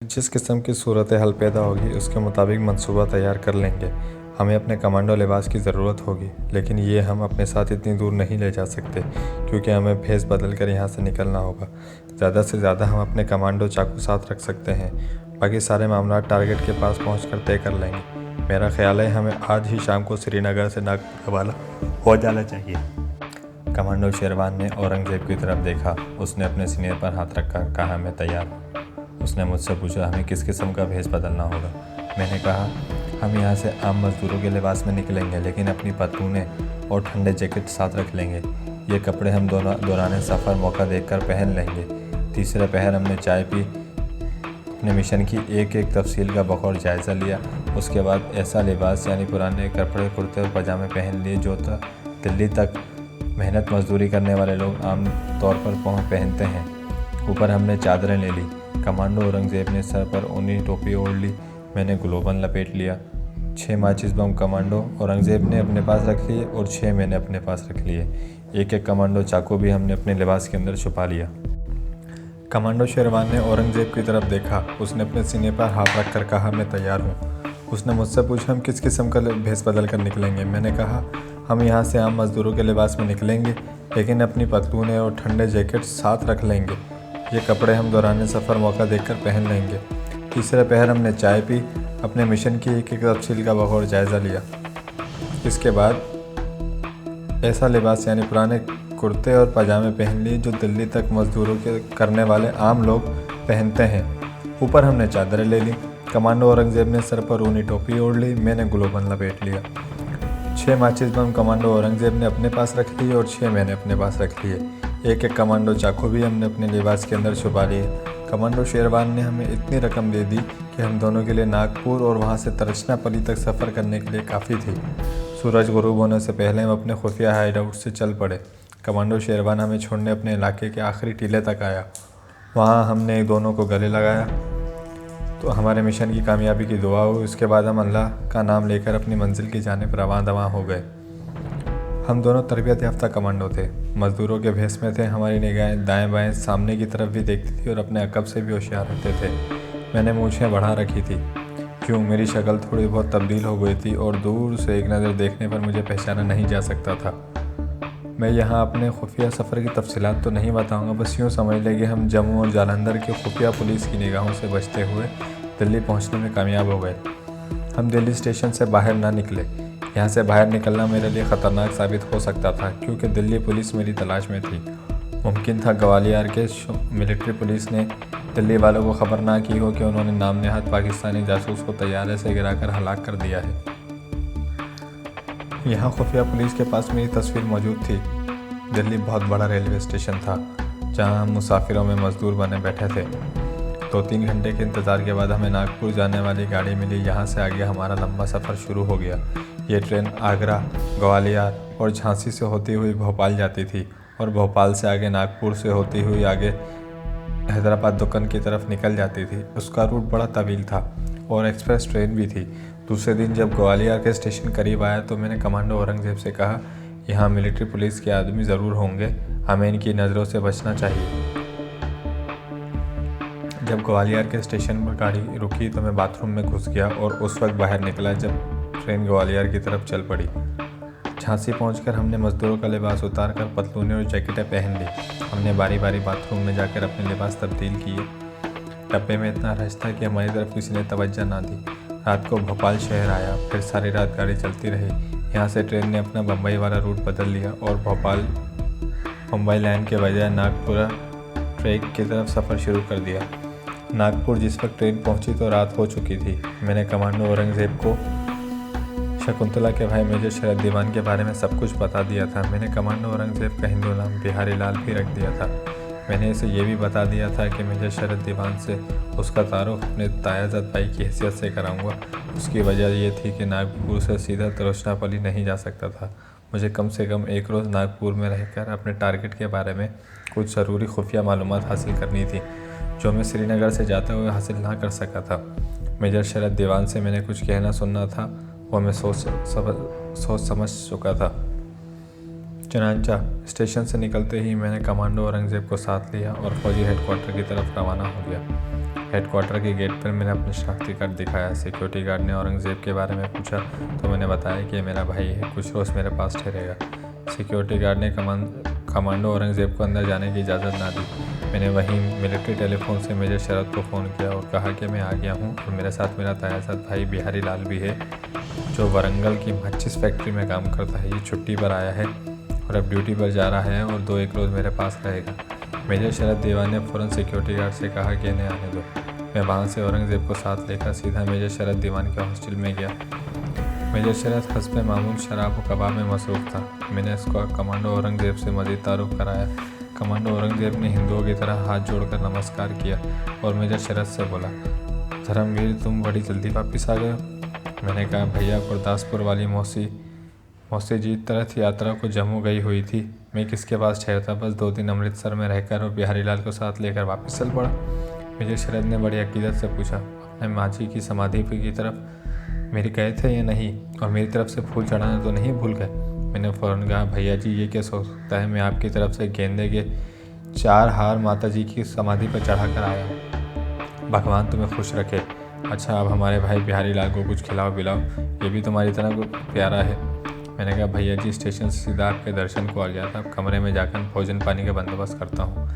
जिस किस्म की सूरत हाल पैदा होगी उसके मुताबिक मंसूबा तैयार कर लेंगे। हमें अपने कमांडो लिबास की ज़रूरत होगी, लेकिन ये हम अपने साथ इतनी दूर नहीं ले जा सकते क्योंकि हमें भेस बदल कर यहाँ से निकलना होगा। ज़्यादा से ज़्यादा हम अपने कमांडो चाकू साथ रख सकते हैं, बाकी सारे मामला टारगेट के पास पहुँच तय कर लेंगे। मेरा ख्याल है हमें आज ही शाम को श्रीनगर से नागपुर रवाना हो जाना चाहिए। कमांडो शेरवान ने औरंगज़ेब की तरफ देखा। उसने अपने सीने पर हाथ रखकर कहा, मैं तैयार हूँ। उसने मुझसे पूछा, हमें किस किस्म का भेष बदलना होगा। मैंने कहा, हम यहाँ से आम मजदूरों के लिबास में निकलेंगे, लेकिन अपनी पतलूनें और ठंडे जैकेट साथ रख लेंगे। ये कपड़े हम दौरान सफ़र मौका देखकर पहन लेंगे। तीसरे पहर हमने चाय पी, अपने मिशन की एक एक तफसील का बखौर जायज़ा लिया। उसके बाद ऐसा लिबास यानी पुराने कपड़े, कुर्ते और पजामे पहन लिए जो दिल्ली तक मेहनत मजदूरी करने वाले लोग आम तौर पर पहनते हैं। ऊपर हमने चादरें ले ली। कमांडो औरंगज़ेब ने सर पर ऊनी टोपी ओढ़ ली। मैंने ग्लोबन लपेट लिया। 6 माचिस बम कमांडो औरंगज़ेब ने अपने पास रख लिए और 6 मैंने अपने पास रख लिए। एक एक कमांडो चाकू भी हमने अपने लिबास के अंदर छुपा लिया। कमांडो शेरवान ने औरंगज़ेब की तरफ देखा। उसने अपने सीने पर हाथ रख कर कहा, मैं तैयार हूँ। उसने मुझसे पूछा, हम किस किस्म का भेष बदल कर निकलेंगे। मैंने कहा, हम यहाँ से आम मजदूरों के लिबास में निकलेंगे, लेकिन अपनी पतलूनें और ठंडे जैकेट साथ रख लेंगे। ये कपड़े हम दौरान सफ़र मौका देखकर पहन लेंगे। तीसरे पहर हमने चाय पी, अपने मिशन की एक एक तफसील का बखौर जायज़ा लिया। इसके बाद ऐसा लिबास यानी पुराने कुर्ते और पजामे पहन लिए जो दिल्ली तक मजदूरों के करने वाले आम लोग पहनते हैं। ऊपर हमने चादरें ले ली। कमांडो औरंगज़ेब ने सर पर ऊनी टोपी ओढ़ ली। मैंने ग्लोबन लपेट लिया। 6 माचिस बम कमांडो औरंगज़ेब ने अपने पास रख लिए और 6 मैंने अपने पास रख लिए। एक एक कमांडो चाकू भी हमने अपने लिबास के अंदर छुपा लिए। कमांडो शेरवान ने हमें इतनी रकम दे दी कि हम दोनों के लिए नागपुर और वहाँ से तिरुचिरापल्ली तक सफ़र करने के लिए काफ़ी थी। सूरज गुरूब होने से पहले हम अपने खुफिया हाइड आउट से चल पड़े। कमांडो शेरवान हमें छोड़ने अपने इलाके के आखिरी टीले तक आया। वहाँ हमने दोनों को गले लगाया तो हमारे मिशन की कामयाबी की दुआ हुई। उसके बाद हम अल्लाह का नाम लेकर अपनी मंजिल की जानिब रवां दवां हो गए। हम दोनों तरबियत याफ्ता कमांडो थे, मज़दूरों के भेस में थे। हमारी निगाहें दाएं बाएं सामने की तरफ भी देखती थी और अपने अकब से भी होशियार रहते थे। मैंने मूछें बढ़ा रखी थी, क्यों मेरी शक्ल थोड़ी बहुत तब्दील हो गई थी और दूर से एक नज़र देखने पर मुझे पहचाना नहीं जा सकता था। मैं यहाँ अपने खुफिया सफ़र की तफसीलात तो नहीं बताऊँगा, बस यूँ समझ लें कि हम जम्मू और जालंधर के खुफिया पुलिस की निगाहों से बचते हुए दिल्ली पहुँचने में कामयाब हो गए। हम दिल्ली स्टेशन से बाहर ना निकले। यहाँ से बाहर निकलना मेरे लिए ख़तरनाक साबित हो सकता था, क्योंकि दिल्ली पुलिस मेरी तलाश में थी। मुमकिन था ग्वालियर के मिलिट्री पुलिस ने दिल्ली वालों को खबर ना की हो कि उन्होंने नाम नहाद पाकिस्तानी जासूस को तैयारे से गिराकर हलाक कर दिया है। यहाँ खुफिया पुलिस के पास मेरी तस्वीर मौजूद थी। दिल्ली बहुत बड़ा रेलवे स्टेशन था जहाँ हम मुसाफिरों में मजदूर बने बैठे थे। 2-3 घंटे के इंतज़ार के बाद हमें नागपुर जाने वाली गाड़ी मिली। यहाँ से आगे हमारा लंबा सफ़र शुरू हो गया। ये ट्रेन आगरा, ग्वालियर और झांसी से होती हुई भोपाल जाती थी और भोपाल से आगे नागपुर से होती हुई आगे हैदराबाद दक्कन की तरफ निकल जाती थी। उसका रूट बड़ा तवील था और एक्सप्रेस ट्रेन भी थी। दूसरे दिन जब ग्वालियर के स्टेशन करीब आया तो मैंने कमांडो औरंगज़ेब से कहा, यहाँ मिलिट्री पुलिस के आदमी ज़रूर होंगे, हमें इनकी नज़रों से बचना चाहिए। जब ग्वालियर के स्टेशन पर गाड़ी रुकी तो मैं बाथरूम में घुस गया और उस वक्त बाहर निकला जब ट्रेन ग्वालियर की तरफ चल पड़ी। झांसी पहुंचकर हमने मज़दूरों का लिबास उतार कर पतलूनें और जैकेटें पहन ली। हमने बारी बारी बाथरूम में जाकर अपने लिबास तब्दील किए। डब्बे में इतना रश था कि हमारी तरफ किसी ने तवज्जो ना दी। रात को भोपाल शहर आया, फिर सारी रात गाड़ी चलती रही। यहाँ से ट्रेन ने अपना बम्बई वाला रूट बदल लिया और भोपाल मुंबई लाइन के बजाय नागपुर ट्रैक की तरफ सफ़र शुरू कर दिया। नागपुर जिस वक्त ट्रेन पहुंची तो रात हो चुकी थी। मैंने कमांडो औरंगज़ेब को शकुंतला के भाई मेजर शरद दीवान के बारे में सब कुछ बता दिया था। मैंने कमांडो औरंगज़ेब का हिंदू नाम बिहारी लाल भी रख दिया था। मैंने इसे ये भी बता दिया था कि मेजर शरद दीवान से उसका तारुफ अपने तायाज़ाद भाई की हैसियत से कराऊंगा। उसकी वजह ये थी कि नागपुर से सीधा तिरुचिरापल्ली नहीं जा सकता था। मुझे कम से कम एक रोज़ नागपुर में रहकर अपने टारगेट के बारे में कुछ ज़रूरी खुफिया मालूमात हासिल करनी थी, जो मैं श्रीनगर से जाते हुए हासिल ना कर सका था। मेजर शरद दीवान से मैंने कुछ कहना सुनना था, वो मैं सोच समझ चुका था। चनांचा स्टेशन से निकलते ही मैंने कमांडो औरंगज़ेब को साथ लिया और फौजी हेडक्वार्टर की तरफ रवाना हो गया। हेडक्वार्टर के गेट पर मैंने अपनी शनाख्ती कार्ड दिखाया। सिक्योरिटी गार्ड ने औरंगज़ेब के बारे में पूछा तो मैंने बताया कि ये मेरा भाई है, कुछ रोज़ मेरे पास ठहरेगा। सिक्योरिटी गार्ड ने कमांडो औरंगज़ेब को अंदर जाने की इजाज़त ना दी। मैंने वहीं मिलिट्री टेलीफोन से मेजर शरद को फ़ोन किया और कहा कि मैं आ गया हूँ और मेरे साथ मेरा तायाजाद भाई बिहारी लाल भी है, जो वरंगल की माचिस फैक्ट्री में काम करता है। ये छुट्टी पर आया है और अब ड्यूटी पर जा रहा है और 2-1 रोज़ मेरे पास रहेगा। मेजर शरद दीवान ने फ़ौरन सिक्योरिटी गार्ड से कहा कि इन्हें आने दो। मैं वहाँ से औरंगज़ेब को साथ लेकर सीधा मेजर शरद दीवान के हॉस्टल में गया। मेजर शरद हस्ब मामूल शराब व कबाब में मसरूफ़ था। मैंने इसको कमांडो औरंगज़ेब से मज़ीद तारुफ कराया। कमांडो औरंगज़ेब ने हिंदुओं की तरह हाथ जोड़कर नमस्कार किया और मेजर शरद से बोला, धर्मवीर तुम बड़ी जल्दी वापस आ गए हो। मैंने कहा, भैया गुरदासपुर वाली मौसी जी तीर्थ यात्रा को जम्मू गई हुई थी। मैं किसके पास ठहरता, बस 2 दिन अमृतसर में रहकर और बिहारी लाल को साथ लेकर वापस चल पड़ा। मेजर शरद ने बड़ी अकीदत से पूछा, अपने माँ जी की समाधि की तरफ मेरी गए थे या नहीं, और मेरी तरफ से फूल चढ़ाना तो नहीं भूल गए। मैंने फ़ौरन कहा, भैया जी ये क्या सोच सकता है, मैं आपकी तरफ से गेंदे के 4 हार माता जी की समाधि पर चढ़ा कर आया हूँ। भगवान तुम्हें खुश रखे। अच्छा, अब हमारे भाई बिहारी लाल को कुछ खिलाओ पिलाओ, ये भी तुम्हारी तरह प्यारा है। मैंने कहा, भैया जी स्टेशन से सीधा आपके दर्शन को आ गया था, अब कमरे में जाकर भोजन पानी का बंदोबस्त करता हूँ।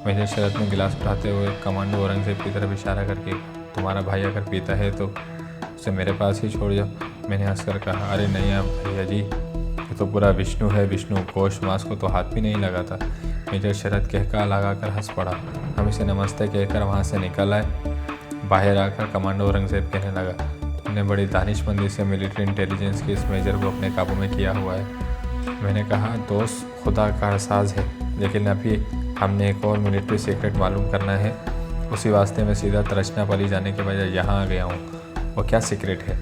मेजर शरद ने गिलास उठाते हुए कमांडो औरंगज़ेब की तरफ इशारा करके, तुम्हारा भाई अगर पीता है तो उसे मेरे पास ही छोड़ जाओ। मैंने हंसकर कहा, अरे नहीं आप भैया जी, ये तो पूरा विष्णु है, विष्णु गोश्त मांस को तो हाथ भी नहीं लगाता। मेजर शरद कहका लगा कर हंस पड़ा। हम इसे नमस्ते कहकर वहाँ से निकल आए। बाहर आकर कमांडो औरंगज़ेब कहने लगा, तुमने बड़ी दानिशमंदी से मिलिट्री इंटेलिजेंस के इस मेजर को अपने काबू में किया हुआ है। मैंने कहा, दोस्त खुदा का एहसास है, लेकिन अभी हमने एक और मिलिट्री सीक्रेट मालूम करना है, उसी वास्ते में सीधा तरचनापल्ली जाने के बजाय यहाँ आ गया हूँ। वो क्या सीक्रेट है?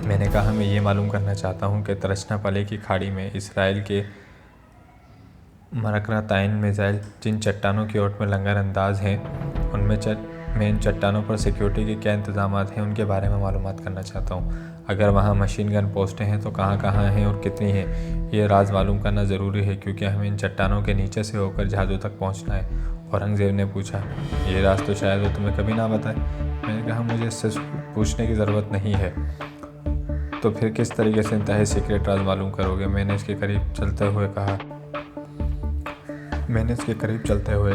मैंने कहा, मैं ये मालूम करना चाहता हूँ कि तरचनापल्ली की खाड़ी में इसराइल के मरकराताइन मिसाइल जिन चट्टानों की ओट में लंगर अंदाज हैं, उनमें मैं इन चट्टानों पर सिक्योरिटी के क्या इंतजाम हैं उनके बारे में मालूमात करना चाहता हूँ। अगर वहाँ मशीन गन पोस्टें हैं तो कहाँ कहाँ हैं और कितनी हैं, ये राज मालूम करना ज़रूरी है, क्योंकि हमें इन चट्टानों के नीचे से होकर जहाज़ों तक पहुँचना है। औरंगज़ेब ने पूछा, ये राज तो शायद वो तुम्हें कभी ना बताए। मैंने कहा, मुझे इससे पूछने की ज़रूरत नहीं है, तो फिर किस तरीके से इंतहाई सीक्रेट राज मालूम करोगे? मैंने इसके करीब चलते हुए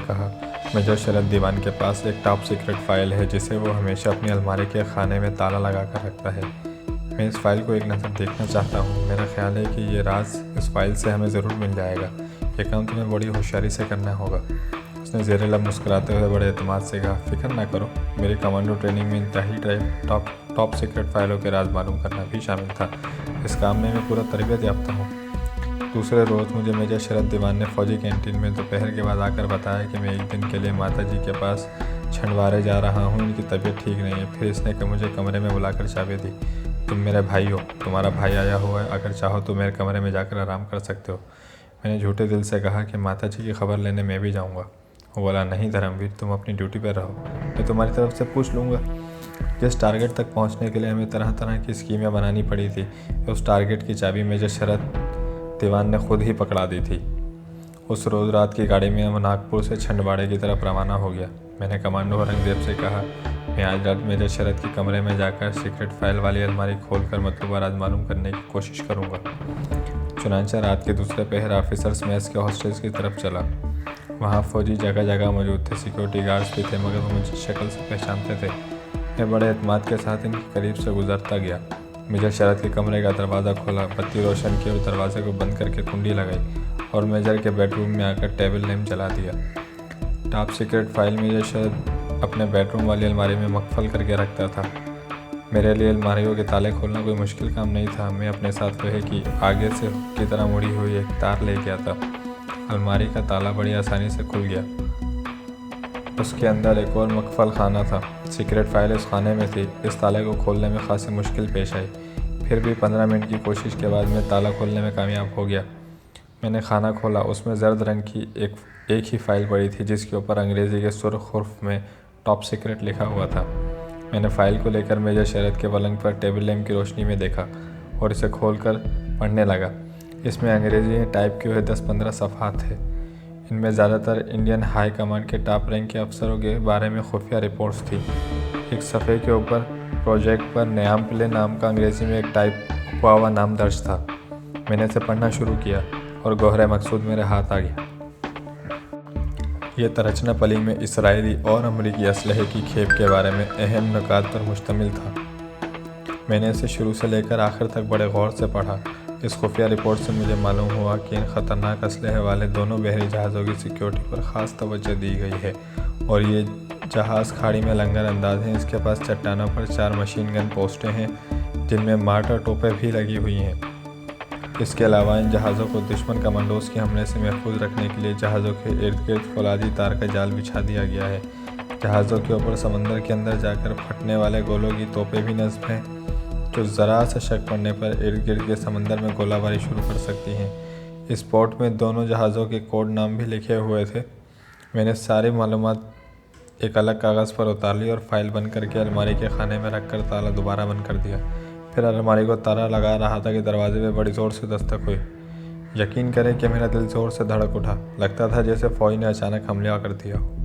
कहा, मेजर शरद दीवान के पास एक टॉप सीक्रेट फ़ाइल है जिसे वो हमेशा अपनी अलमारी के खाने में ताला लगा कर रखता है। मैं इस फाइल को एक नज़र देखना चाहता हूँ। मेरा ख्याल है कि ये राज इस फाइल से हमें ज़रूर मिल जाएगा। ये काम तुम्हें बड़ी होशियारी से करना होगा। उसने ज़ेरे लब मुस्कुराते हुए बड़े एतमाद से कहा, फिक्र ना करो, मेरी कमांडो ट्रेनिंग में इंतहाई टॉप सीक्रेट फ़ाइलों के राज मालूम करना भी शामिल था। इस काम में मैं पूरा तरबियत याफ्ता हूँ। दूसरे रोज़ मुझे मेजर शरद दीवान ने फ़ौजी कैंटीन में दोपहर के बाद आकर बताया कि मैं एक दिन के लिए माता जी के पास छंडवारे जा रहा हूँ, इनकी तबीयत ठीक नहीं है। फिर इसने मुझे कमरे में बुलाकर चाबी दी। तुम मेरे भाई हो, तुम्हारा भाई आया हुआ है, अगर चाहो तो मेरे कमरे में जाकर आराम कर सकते हो। मैंने झूठे दिल से कहा कि माता जी की खबर लेने मैं भी जाऊँगा। वो बोला, नहीं धर्मवीर, तुम अपनी ड्यूटी पर रहो, मैं तुम्हारी तरफ से पूछ लूँगा। जिस टारगेट तक पहुँचने के लिए हमें तरह तरह की स्कीमें बनानी पड़ी थी, उस टारगेट की चाबी मेजर शरद दीवान ने खुद ही पकड़ा दी थी। उस रोज़ रात की गाड़ी में हम नागपुर से छंडवाड़े की तरफ रवाना हो गया। मैंने कमांडो औरंगज़ेब से कहा, मैं आज रात मेजर शरद के कमरे में जाकर सीक्रेट फ़ाइल वाली अलमारी खोलकर मतलूबा राज मालूम करने की कोशिश करूँगा। चुनांचे रात के दूसरे पहर ऑफिसर्स मेस के हॉस्टल्स की तरफ चला। वहाँ फ़ौजी जगह जगह मौजूद थे, सिक्योरिटी गार्ड्स भी थे, मगर वो मुझे शक्ल से पहचानते थे। मैं बड़े एतमाद के साथ इनके करीब से गुजरता गया। मेजर शरद के कमरे का दरवाज़ा खोला, बत्ती रोशन की और दरवाजे को बंद करके कुंडी लगाई और मेजर के बेडरूम में आकर टेबल लैंप जला दिया। टॉप सीक्रेट फ़ाइल मेजर शरद अपने बेडरूम वाली अलमारी में मकफल करके रखता था। मेरे लिए अलमारियों के ताले खोलना कोई मुश्किल काम नहीं था। मैं अपने साथ लोहे की आगे से की तरह मुड़ी हुई एक तार ले गया था। अलमारी का ताला बड़ी आसानी से खुल गया। उसके अंदर एक और मकफल खाना था। सीक्रेट फ़ाइल इस खाने में थी। इस ताले को खोलने में खासी मुश्किल पेश आई। फिर भी 15 मिनट की कोशिश के बाद मैं ताला खोलने में कामयाब हो गया। मैंने खाना खोला। उसमें जर्द रंग की एक ही फ़ाइल पड़ी थी जिसके ऊपर अंग्रेज़ी के सुर्ख हुर्फ में टॉप सीक्रेट लिखा हुआ था। मैंने फ़ाइल को लेकर मेजर शरद के पलंग पर टेबल लैंप की रोशनी में देखा और इसे खोलकर पढ़ने लगा। इसमें अंग्रेज़ी में टाइप किए हुए 10-15 सफ़हात थे। इनमें ज़्यादातर इंडियन हाई कमांड के टॉप रैंक के अफसरों के बारे में खुफिया रिपोर्ट्स थी। एक सफ़े के ऊपर प्रोजेक्ट पर न्याम प्ले नाम का अंग्रेज़ी में एक टाइप हुआ हुआ नाम दर्ज था। मैंने इसे पढ़ना शुरू किया और गौहर मकसूद मेरे हाथ आ गया। ये तरचनापली में इसराइली और अमरीकी असलहे की खेप के बारे में अहम नुकात पर मुश्तमिल था। मैंने इसे शुरू से लेकर आखिर तक बड़े गौर से पढ़ा। इस खुफिया रिपोर्ट से मुझे मालूम हुआ कि इन ख़तरनाक असलहे वाले दोनों बहरी जहाज़ों की सिक्योरिटी पर ख़ास तवज्जो दी गई है और ये जहाज़ खाड़ी में लंगर अंदाज हैं। इसके पास चट्टानों पर 4 मशीन गन पोस्टें हैं जिनमें मार्टर टोपें भी लगी हुई हैं। इसके अलावा इन जहाज़ों को दुश्मन कमांडोज के हमले से महफूज रखने के लिए जहाज़ों के इर्द गिर्द फौलादी तार का जाल बिछा दिया गया है। जहाज़ों के ऊपर समंदर के अंदर जाकर फटने वाले गोलों की तोपें भी नस्ब हैं जो ज़रा सा शक पड़ने पर इर्द गिर्द के समंदर में गोलाबारी शुरू कर सकती हैं। इस पोर्ट में दोनों जहाज़ों के कोड नाम भी लिखे हुए थे। मैंने सारी मालूमात एक अलग कागज़ पर उतार ली और फाइल बंद करके अलमारी के खाने में रखकर ताला दोबारा बंद कर दिया। फिर अलमारी को ताला लगा रहा था कि दरवाजे पे बड़ी ज़ोर से दस्तक हुई। यकीन करें कि मेरा दिल ज़ोर से धड़क उठा। लगता था जैसे फ़ौज ने अचानक हमला कर दिया हो।